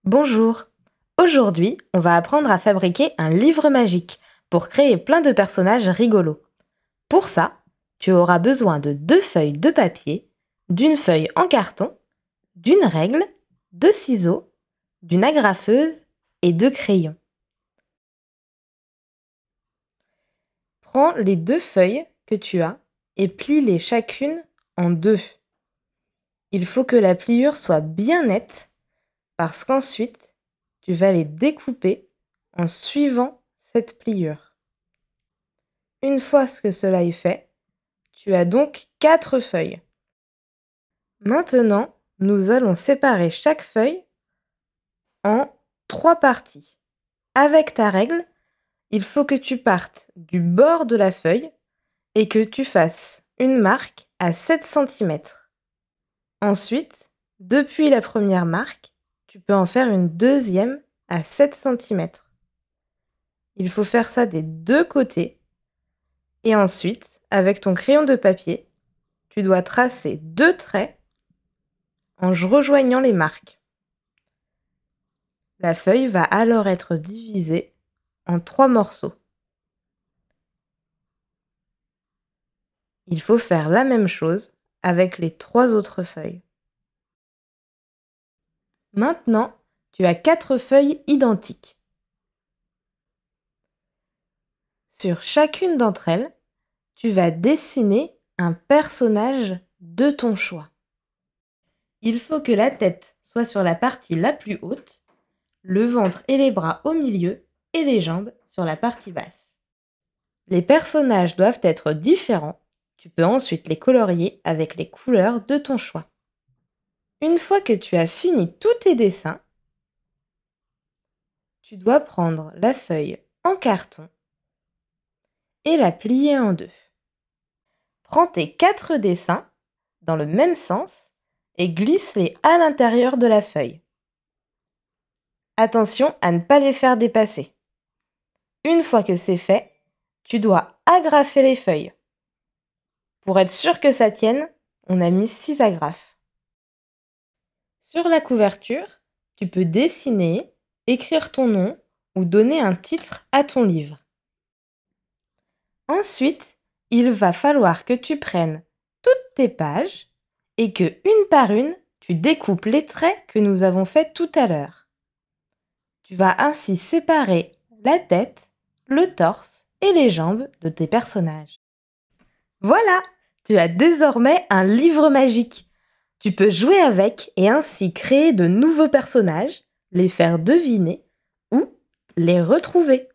Bonjour! Aujourd'hui, on va apprendre à fabriquer un livre magique pour créer plein de personnages rigolos. Pour ça, tu auras besoin de 2 feuilles de papier, d'une feuille en carton, d'une règle, de ciseaux, d'une agrafeuse et de crayons. Prends les 2 feuilles que tu as et plie-les chacune en 2. Il faut que la pliure soit bien nette parce qu'ensuite, tu vas les découper en suivant cette pliure. Une fois que cela est fait, tu as donc 4 feuilles. Maintenant, nous allons séparer chaque feuille en 3 parties. Avec ta règle, il faut que tu partes du bord de la feuille et que tu fasses une marque à 7 cm. Ensuite, depuis la première marque, tu peux en faire une deuxième à 7 cm. Il faut faire ça des 2 côtés. Et ensuite, avec ton crayon de papier, tu dois tracer 2 traits en rejoignant les marques. La feuille va alors être divisée en 3 morceaux. Il faut faire la même chose avec les 3 autres feuilles. Maintenant, tu as 4 feuilles identiques. Sur chacune d'entre elles, tu vas dessiner un personnage de ton choix. Il faut que la tête soit sur la partie la plus haute, le ventre et les bras au milieu et les jambes sur la partie basse. Les personnages doivent être différents. Tu peux ensuite les colorier avec les couleurs de ton choix. Une fois que tu as fini tous tes dessins, tu dois prendre la feuille en carton et la plier en 2. Prends tes 4 dessins dans le même sens et glisse-les à l'intérieur de la feuille. Attention à ne pas les faire dépasser. Une fois que c'est fait, tu dois agrafer les feuilles. Pour être sûr que ça tienne, on a mis 6 agrafes. Sur la couverture, tu peux dessiner, écrire ton nom ou donner un titre à ton livre. Ensuite, il va falloir que tu prennes toutes tes pages et que, une par une, tu découpes les traits que nous avons faits tout à l'heure. Tu vas ainsi séparer la tête, le torse et les jambes de tes personnages. Voilà, tu as désormais un livre magique. Tu peux jouer avec et ainsi créer de nouveaux personnages, les faire deviner ou les retrouver.